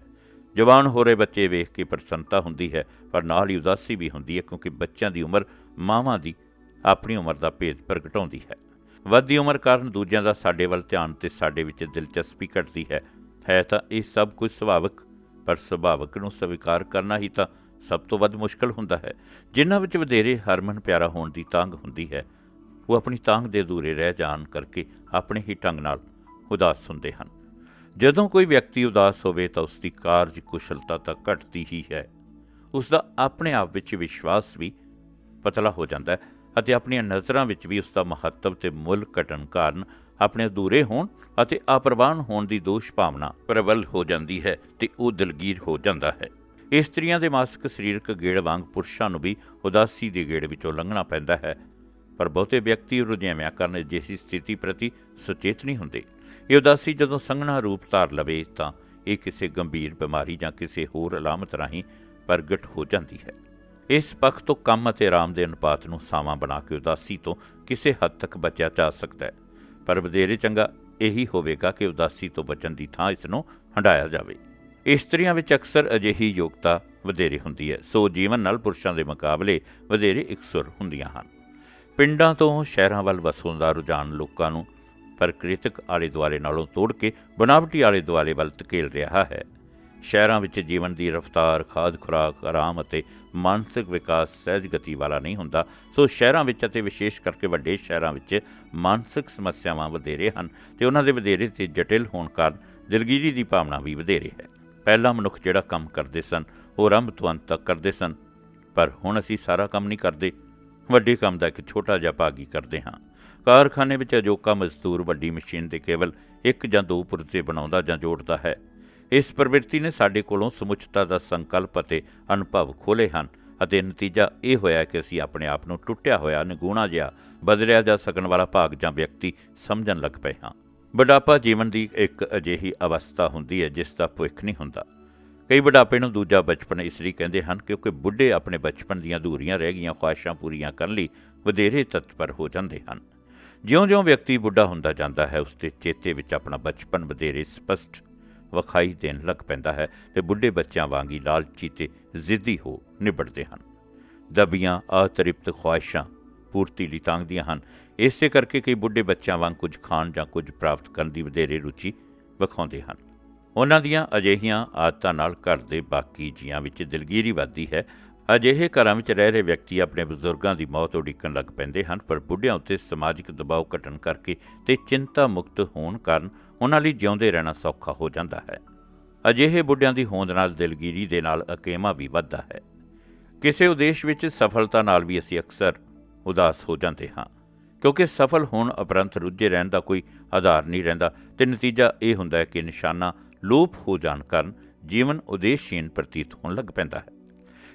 ਜਵਾਨ ਹੋ ਰਹੇ ਬੱਚੇ ਵੇਖ ਕੇ ਪ੍ਰਸੰਨਤਾ ਹੁੰਦੀ ਹੈ, ਪਰ ਨਾਲ ਹੀ ਉਦਾਸੀ ਵੀ ਹੁੰਦੀ ਹੈ, ਕਿਉਂਕਿ ਬੱਚਿਆਂ ਦੀ ਉਮਰ ਮਾਵਾਂ ਦੀ ਆਪਣੀ ਉਮਰ ਦਾ ਭੇਦ ਪ੍ਰਗਟਾਉਂਦੀ ਹੈ। ਵੱਧਦੀ ਉਮਰ ਕਾਰਨ ਦੂਜਿਆਂ ਦਾ ਸਾਡੇ ਵੱਲ ਧਿਆਨ ਤੇ ਸਾਡੇ ਵਿੱਚ ਦਿਲਚਸਪੀ ਘਟਦੀ ਹੈ ਤਾਂ ਇਹ ਸਭ ਕੁਝ ਸੁਭਾਵਿਕ, ਪਰ ਸੁਭਾਵਿਕ ਨੂੰ ਸਵੀਕਾਰ ਕਰਨਾ ਹੀ ਤਾਂ ਸਭ ਤੋਂ ਵੱਧ ਮੁਸ਼ਕਲ ਹੁੰਦਾ ਹੈ। ਜਿਨ੍ਹਾਂ ਵਿੱਚ ਵਧੇਰੇ ਹਰਮਨ ਪਿਆਰਾ ਹੋਣ ਦੀ ਤਾਂਘ ਹੁੰਦੀ ਹੈ, ਉਹ ਆਪਣੀ ਤਾਂਘ ਦੇ ਅਧੂਰੇ ਰਹਿ ਜਾਣ ਕਰਕੇ ਆਪਣੇ ਹੀ ਢੰਗ ਨਾਲ ਉਦਾਸ ਹੁੰਦੇ ਹਨ। ਜਦੋਂ ਕੋਈ ਵਿਅਕਤੀ ਉਦਾਸ ਹੋਵੇ ਤਾਂ ਉਸ ਦੀ ਕਾਰਜ ਕੁਸ਼ਲਤਾ ਤਾਂ ਘਟਦੀ ਹੀ ਹੈ, ਉਸ ਦਾ ਆਪਣੇ ਆਪ ਵਿੱਚ ਵਿਸ਼ਵਾਸ ਵੀ ਪਤਲਾ ਹੋ ਜਾਂਦਾ ਹੈ ਅਤੇ ਆਪਣੀਆਂ ਨਜ਼ਰਾਂ ਵਿੱਚ ਵੀ ਉਸ ਦਾ ਮਹੱਤਵ ਤੇ ਮੁੱਲ ਘਟਣ ਕਾਰਨ ਆਪਣੇ ਅਧੂਰੇ ਹੋਣ ਅਤੇ ਅਪਰਵਾਨ ਹੋਣ ਦੀ ਦੋਸ਼ ਭਾਵਨਾ ਪ੍ਰਬਲ ਹੋ ਜਾਂਦੀ ਹੈ ਤੇ ਉਹ ਦਿਲਗੀਰ ਹੋ ਜਾਂਦਾ ਹੈ। ਇਸਤਰੀਆਂ ਦੇ ਮਾਨਸਿਕ ਸਰੀਰਕ ਗੇੜ ਵਾਂਗ ਪੁਰਸ਼ਾਂ ਨੂੰ ਵੀ ਉਦਾਸੀ ਦੇ ਗੇੜ ਵਿੱਚੋਂ ਲੰਘਣਾ ਪੈਂਦਾ ਹੈ, ਪਰ ਬਹੁਤੇ ਵਿਅਕਤੀ ਰੁਝੇਵਿਆਂ ਕਾਰਨ ਅਜਿਹੀ ਸਥਿਤੀ ਪ੍ਰਤੀ ਸੁਚੇਤ ਨਹੀਂ ਹੁੰਦੇ। ਇਹ ਉਦਾਸੀ ਜਦੋਂ ਸੰਘਣਾ ਰੂਪ ਧਾਰ ਲਵੇ ਤਾਂ ਇਹ ਕਿਸੇ ਗੰਭੀਰ ਬਿਮਾਰੀ ਜਾਂ ਕਿਸੇ ਹੋਰ ਅਲਾਮਤ ਰਾਹੀਂ ਪ੍ਰਗਟ ਹੋ ਜਾਂਦੀ ਹੈ। ਇਸ ਪੱਖ ਤੋਂ ਕੰਮ ਅਤੇ ਆਰਾਮ ਦੇ ਅਨੁਪਾਤ ਨੂੰ ਸਾਵਾਂ ਬਣਾ ਕੇ ਉਦਾਸੀ ਤੋਂ ਕਿਸੇ ਹੱਦ ਤੱਕ ਬਚਿਆ ਜਾ ਸਕਦਾ ਹੈ, ਪਰ ਵਧੇਰੇ ਚੰਗਾ ਇਹੀ ਹੋਵੇਗਾ ਕਿ ਉਦਾਸੀ ਤੋਂ ਬਚਣ ਦੀ ਥਾਂ ਇਸ ਨੂੰ ਹੰਢਾਇਆ ਜਾਵੇ। ਇਸਤਰੀਆਂ ਵਿੱਚ ਅਕਸਰ ਅਜਿਹੀ ਯੋਗਤਾ ਵਧੇਰੇ ਹੁੰਦੀ ਹੈ, ਸੋ ਜੀਵਨ ਨਾਲ ਪੁਰਸ਼ਾਂ ਦੇ ਮੁਕਾਬਲੇ ਵਧੇਰੇ ਇਕਸੁਰ ਹੁੰਦੀਆਂ ਹਨ। ਪਿੰਡਾਂ ਤੋਂ ਸ਼ਹਿਰਾਂ ਵੱਲ ਵਸੋਂ ਦਾ ਰੁਝਾਨ ਲੋਕਾਂ ਨੂੰ ਪ੍ਰਕਿਰਤਿਕ ਆਲੇ ਦੁਆਲੇ ਨਾਲੋਂ ਤੋੜ ਕੇ ਬਨਾਵਟੀ ਆਲੇ ਦੁਆਲੇ ਵੱਲ ਧਕੇਲ ਰਿਹਾ ਹੈ। ਸ਼ਹਿਰਾਂ ਵਿੱਚ ਜੀਵਨ ਦੀ ਰਫ਼ਤਾਰ, ਖਾਦ ਖੁਰਾਕ, ਆਰਾਮ ਅਤੇ ਮਾਨਸਿਕ ਵਿਕਾਸ ਸਹਿਜ ਗਤੀ ਵਾਲਾ ਨਹੀਂ ਹੁੰਦਾ, ਸੋ ਸ਼ਹਿਰਾਂ ਵਿੱਚ ਅਤੇ ਵਿਸ਼ੇਸ਼ ਕਰਕੇ ਵੱਡੇ ਸ਼ਹਿਰਾਂ ਵਿੱਚ ਮਾਨਸਿਕ ਸਮੱਸਿਆਵਾਂ ਵਧੇਰੇ ਹਨ ਤੇ ਉਹਨਾਂ ਦੇ ਵਧੇਰੇ ਤੇ ਜਟਿਲ ਹੋਣ ਕਾਰਨ ਦਿਲਗੀਰੀ ਦੀ ਭਾਵਨਾ ਵੀ ਵਧੇਰੇ ਹੈ। ਪਹਿਲਾਂ ਮਨੁੱਖ ਜਿਹੜਾ ਕੰਮ ਕਰਦੇ ਸਨ ਉਹ ਆਰੰਭ ਤੋਂ ਅੰਤ ਤੱਕ ਕਰਦੇ ਸਨ, ਪਰ ਹੁਣ ਅਸੀਂ ਸਾਰਾ ਕੰਮ ਨਹੀਂ ਕਰਦੇ, ਵੱਡੇ ਕੰਮ ਦਾ ਇੱਕ ਛੋਟਾ ਜਿਹਾ ਭਾਗ ਹੀ ਕਰਦੇ ਹਾਂ। ਕਾਰਖਾਨੇ ਵਿੱਚ ਅਜੋਕਾ ਮਜ਼ਦੂਰ ਵੱਡੀ ਮਸ਼ੀਨ ਦੇ ਕੇਵਲ ਇੱਕ ਜਾਂ ਦੋ ਪੁਰਜ਼ੇ ਬਣਾਉਂਦਾ ਜਾਂ ਜੋੜਦਾ ਹੈ। ਇਸ ਪ੍ਰਵਿਰਤੀ ਨੇ ਸਾਡੇ ਕੋਲੋਂ ਸਮੁੱਚਤਾ ਦਾ ਸੰਕਲਪ ਅਤੇ ਅਨੁਭਵ ਖੋਲ੍ਹੇ ਹਨ ਅਤੇ ਨਤੀਜਾ ਇਹ ਹੋਇਆ ਕਿ ਅਸੀਂ ਆਪਣੇ ਆਪ ਨੂੰ ਟੁੱਟਿਆ ਹੋਇਆ, ਨਿਗੂਣਾ ਜਿਹਾ, ਬਦਲਿਆ ਜਾ ਸਕਣ ਵਾਲਾ ਭਾਗ ਜਾਂ ਵਿਅਕਤੀ ਸਮਝਣ ਲੱਗ ਪਏ ਹਾਂ। ਬੁਢਾਪਾ ਜੀਵਨ ਦੀ ਇੱਕ ਅਜਿਹੀ ਅਵਸਥਾ ਹੁੰਦੀ ਹੈ ਜਿਸ ਦਾ ਭਵਿੱਖ ਨਹੀਂ ਹੁੰਦਾ। ਕਈ ਬੁਢਾਪੇ ਨੂੰ ਦੂਜਾ ਬਚਪਨ ਇਸ ਲਈ ਕਹਿੰਦੇ ਹਨ ਕਿਉਂਕਿ ਬੁੱਢੇ ਆਪਣੇ ਬਚਪਨ ਦੀਆਂ ਅਧੂਰੀਆਂ ਰਹਿ ਗਈਆਂ ਖੁਆਇਸ਼ਾਂ ਪੂਰੀਆਂ ਕਰਨ ਲਈ ਵਧੇਰੇ ਤਤਪਰ ਹੋ ਜਾਂਦੇ ਹਨ। ਜਿਉਂ-ਜਿਉਂ ਵਿਅਕਤੀ ਬੁੱਢਾ ਹੁੰਦਾ ਜਾਂਦਾ ਹੈ, ਉਸ ਦੇ ਚੇਤੇ ਵਿੱਚ ਆਪਣਾ ਬਚਪਨ ਵਧੇਰੇ ਸਪਸ਼ਟ ਵਿਖਾਈ ਦੇਣ ਲੱਗ ਪੈਂਦਾ ਹੈ ਤੇ ਬੁੱਢੇ ਬੱਚਿਆਂ ਵਾਂਗ ਹੀ ਲਾਲਚੀ ਤੇ ਜ਼ਿੱਦੀ ਹੋ ਨਿਬੜਦੇ ਹਨ। ਦਬੀਆਂ ਅਤ੍ਰਿਪਤ ਖੁਆਇਸ਼ਾਂ ਪੂਰਤੀ ਲਈ ਤਾਂਘਦੀਆਂ ਹਨ। ਇਸੇ ਕਰਕੇ ਕਈ ਬੁੱਢੇ ਬੱਚਿਆਂ ਵਾਂਗ ਕੁਝ ਖਾਣ ਜਾਂ ਕੁਝ ਪ੍ਰਾਪਤ ਕਰਨ ਦੀ ਵਧੇਰੇ ਰੁਚੀ ਵਿਖਾਉਂਦੇ ਹਨ। ਉਹਨਾਂ ਦੀਆਂ ਅਜਿਹੀਆਂ ਆਦਤਾਂ ਨਾਲ ਘਰ ਦੇ ਬਾਕੀ ਜੀਆਂ ਵਿੱਚ ਦਿਲਗੀਰੀ ਵੱਧਦੀ ਹੈ। ਅਜਿਹੇ ਘਰਾਂ ਵਿੱਚ ਰਹਿ ਰਹੇ ਵਿਅਕਤੀ ਆਪਣੇ ਬਜ਼ੁਰਗਾਂ ਦੀ ਮੌਤ ਉਡੀਕਣ ਲੱਗ ਪੈਂਦੇ ਹਨ, ਪਰ ਬੁੱਢਿਆਂ ਉੱਤੇ ਸਮਾਜਿਕ ਦਬਾਅ ਘਟਣ ਕਰਕੇ ਤੇ ਚਿੰਤਾ ਮੁਕਤ ਹੋਣ ਕਾਰਨ ਉਹਨਾਂ ਲਈ ਜਿਉਂਦੇ ਰਹਿਣਾ ਸੌਖਾ ਹੋ ਜਾਂਦਾ ਹੈ। ਅਜਿਹੇ ਬੁੱਢਿਆਂ ਦੀ ਹੋਂਦ ਨਾਲ ਦਿਲਗੀਰੀ ਦੇ ਨਾਲ ਅਕੇਮਾ ਵੀ ਵੱਧਦਾ ਹੈ। ਕਿਸੇ ਉਦੇਸ਼ ਵਿੱਚ ਸਫਲਤਾ ਨਾਲ ਵੀ ਅਸੀਂ ਅਕਸਰ ਉਦਾਸ ਹੋ ਜਾਂਦੇ ਹਾਂ, ਕਿਉਂਕਿ ਸਫਲ ਹੋਣ ਉਪਰੰਤ ਰੁੱਝੇ ਰਹਿਣ ਦਾ ਕੋਈ ਆਧਾਰ ਨਹੀਂ ਰਹਿੰਦਾ ਅਤੇ ਨਤੀਜਾ ਇਹ ਹੁੰਦਾ ਹੈ ਕਿ ਨਿਸ਼ਾਨਾ ਲੋਪ ਹੋ ਜਾਣ ਕਾਰਨ ਜੀਵਨ ਉਦੇਸ਼ਹੀਣ ਪ੍ਰਤੀਤ ਹੋਣ ਲੱਗ ਪੈਂਦਾ ਹੈ।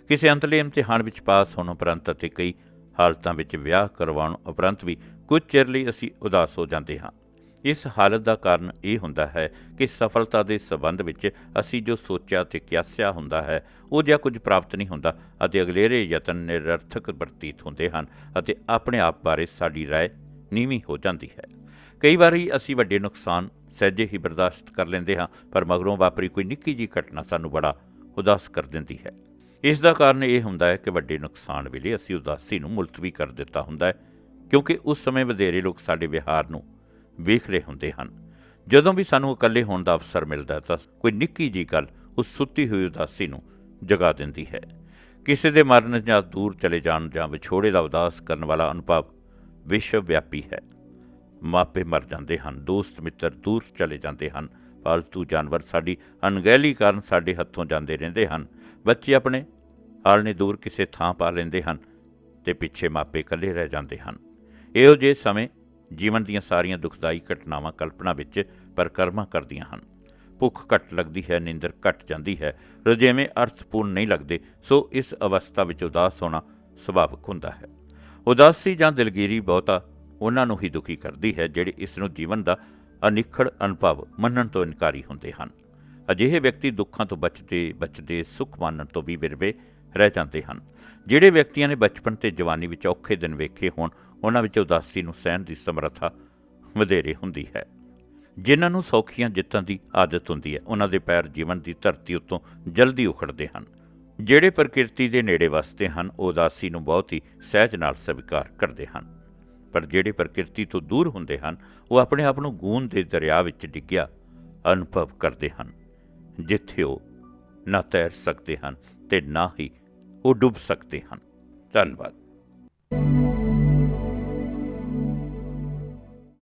ਕਿਸੇ ਅੰਤਲੇ ਇਮਤਿਹਾਨ ਵਿੱਚ ਪਾਸ ਹੋਣ ਉਪਰੰਤ ਅਤੇ ਕਈ ਹਾਲਤਾਂ ਵਿੱਚ ਵਿਆਹ ਕਰਵਾਉਣ ਉਪਰੰਤ ਵੀ ਕੁਝ ਚਿਰ ਲਈ ਅਸੀਂ ਉਦਾਸ ਹੋ ਜਾਂਦੇ ਹਾਂ। ਇਸ ਹਾਲਤ ਦਾ ਕਾਰਨ ਇਹ ਹੁੰਦਾ ਹੈ ਕਿ ਸਫਲਤਾ ਦੇ ਸੰਬੰਧ ਵਿੱਚ ਅਸੀਂ ਜੋ ਸੋਚਿਆ ਅਤੇ ਕਿਆਸਿਆ ਹੁੰਦਾ ਹੈ ਉਹ ਜਿਹਾ ਕੁਝ ਪ੍ਰਾਪਤ ਨਹੀਂ ਹੁੰਦਾ ਅਤੇ ਅਗਲੇਰੇ ਯਤਨ ਨਿਰਰਥਕ ਪ੍ਰਤੀਤ ਹੁੰਦੇ ਹਨ ਅਤੇ ਆਪਣੇ ਆਪ ਬਾਰੇ ਸਾਡੀ ਰਾਏ ਨੀਵੀਂ ਹੋ ਜਾਂਦੀ ਹੈ। ਕਈ ਵਾਰੀ ਅਸੀਂ ਵੱਡੇ ਨੁਕਸਾਨ ਸਹਿਜੇ ਹੀ ਬਰਦਾਸ਼ਤ ਕਰ ਲੈਂਦੇ ਹਾਂ, ਪਰ ਮਗਰੋਂ ਵਾਪਰੀ ਕੋਈ ਨਿੱਕੀ ਜਿਹੀ ਘਟਨਾ ਸਾਨੂੰ ਬੜਾ ਉਦਾਸ ਕਰ ਦਿੰਦੀ ਹੈ। ਇਸ ਦਾ ਕਾਰਨ ਇਹ ਹੁੰਦਾ ਹੈ ਕਿ ਵੱਡੇ ਨੁਕਸਾਨ ਵੇਲੇ ਅਸੀਂ ਉਦਾਸੀ ਨੂੰ ਮੁਲਤਵੀ ਕਰ ਦਿੱਤਾ ਹੁੰਦਾ ਹੈ, ਕਿਉਂਕਿ ਉਸ ਸਮੇਂ ਵਧੇਰੇ ਲੋਕ ਸਾਡੇ ਵਿਹਾਰ ਨੂੰ ਵੇਖ ਰਹੇ ਹੁੰਦੇ ਹਨ। ਜਦੋਂ ਵੀ ਸਾਨੂੰ ਇਕੱਲੇ ਹੋਣ ਦਾ ਅਵਸਰ ਮਿਲਦਾ ਤਾਂ ਕੋਈ ਨਿੱਕੀ ਜਿਹੀ ਗੱਲ ਉਸ ਸੁੱਤੀ ਹੋਈ ਉਦਾਸੀ ਨੂੰ ਜਗਾ ਦਿੰਦੀ ਹੈ। ਕਿਸੇ ਦੇ ਮਰਨ ਜਾਂ ਦੂਰ ਚਲੇ ਜਾਣ ਜਾਂ ਵਿਛੋੜੇ ਦਾ ਉਦਾਸ ਕਰਨ ਵਾਲਾ ਅਨੁਭਵ ਵਿਸ਼ਵ ਵਿਆਪੀ ਹੈ। ਮਾਪੇ ਮਰ ਜਾਂਦੇ ਹਨ, ਦੋਸਤ ਮਿੱਤਰ ਦੂਰ ਚਲੇ ਜਾਂਦੇ ਹਨ, ਪਾਲਤੂ ਜਾਨਵਰ ਸਾਡੀ ਅਣਗਹਿਲੀ ਕਾਰਨ ਸਾਡੇ ਹੱਥੋਂ ਜਾਂਦੇ ਰਹਿੰਦੇ ਹਨ, ਬੱਚੇ ਆਪਣੇ ਆਲਣੇ ਦੂਰ ਕਿਸੇ ਥਾਂ ਪਾ ਲੈਂਦੇ ਹਨ ਅਤੇ ਪਿੱਛੇ ਮਾਪੇ ਇਕੱਲੇ ਰਹਿ ਜਾਂਦੇ ਹਨ। ਇਹੋ ਜਿਹੇ ਸਮੇਂ ਜੀਵਨ ਦੀਆਂ ਸਾਰੀਆਂ ਦੁਖਦਾਈ ਘਟਨਾਵਾਂ ਕਲਪਨਾ ਵਿੱਚ ਪਰਿਕਰਮਾ ਕਰਦੀਆਂ ਹਨ। ਭੁੱਖ ਘੱਟ ਲੱਗਦੀ ਹੈ, ਨੀਂਦਰ ਘੱਟ ਜਾਂਦੀ ਹੈ, ਰੁਝੇਵੇਂ ਅਰਥਪੂਰਨ ਨਹੀਂ ਲੱਗਦੇ। ਸੋ ਇਸ ਅਵਸਥਾ ਵਿੱਚ ਉਦਾਸ ਹੋਣਾ ਸੁਭਾਵਿਕ ਹੁੰਦਾ ਹੈ। ਉਦਾਸੀ ਜਾਂ ਦਿਲਗੀਰੀ ਬਹੁਤਾ ਉਹਨਾਂ ਨੂੰ ਹੀ ਦੁਖੀ ਕਰਦੀ ਹੈ ਜਿਹੜੇ ਇਸ ਨੂੰ ਜੀਵਨ ਦਾ ਅਨਿੱਖੜ ਅਨੁਭਵ ਮੰਨਣ ਤੋਂ ਇਨਕਾਰੀ ਹੁੰਦੇ ਹਨ। ਅਜਿਹੇ ਵਿਅਕਤੀ ਦੁੱਖਾਂ ਤੋਂ ਬਚਦੇ ਸੁੱਖ ਮਾਨਣ ਤੋਂ ਵੀ ਵਿਰਵੇ ਰਹਿ ਜਾਂਦੇ ਹਨ। ਜਿਹੜੇ ਵਿਅਕਤੀਆਂ ਨੇ ਬਚਪਨ ਤੇ ਜਵਾਨੀ ਵਿੱਚ ਔਖੇ ਦਿਨ ਵੇਖੇ ਹੋਣ, ਉਹਨਾਂ ਵਿੱਚ ਉਦਾਸੀ ਨੂੰ ਸਹਿਣ ਦੀ ਸਮਰੱਥਾ ਵਧੇਰੇ ਹੁੰਦੀ ਹੈ। ਜਿਨ੍ਹਾਂ ਨੂੰ ਸੌਖੀਆਂ ਜਿੱਤਾਂ ਦੀ ਆਦਤ ਹੁੰਦੀ ਹੈ, ਉਹਨਾਂ ਦੇ ਪੈਰ ਜੀਵਨ ਦੀ ਧਰਤੀ ਉੱਤੋਂ ਜਲਦੀ ਉਖੜਦੇ ਹਨ। ਜਿਹੜੇ ਪ੍ਰਕਿਰਤੀ ਦੇ ਨੇੜੇ ਵਸਦੇ ਹਨ, ਉਹ ਉਦਾਸੀ ਨੂੰ ਬਹੁਤ ਹੀ ਸਹਿਜ ਨਾਲ ਸਵੀਕਾਰ ਕਰਦੇ ਹਨ, ਪਰ ਜਿਹੜੇ ਪ੍ਰਕਿਰਤੀ ਤੋਂ ਦੂਰ ਹੁੰਦੇ ਹਨ, ਉਹ ਆਪਣੇ ਆਪ ਨੂੰ ਗੂੰਦ ਦੇ ਦਰਿਆ ਵਿੱਚ ਡਿੱਗਿਆ ਅਨੁਭਵ ਕਰਦੇ ਹਨ, ਜਿੱਥੇ ਉਹ ਨਾ ਤੈਰ ਸਕਦੇ ਹਨ ਅਤੇ ਨਾ ਹੀ ਉਹ ਡੁੱਬ ਸਕਦੇ ਹਨ। ਧੰਨਵਾਦ।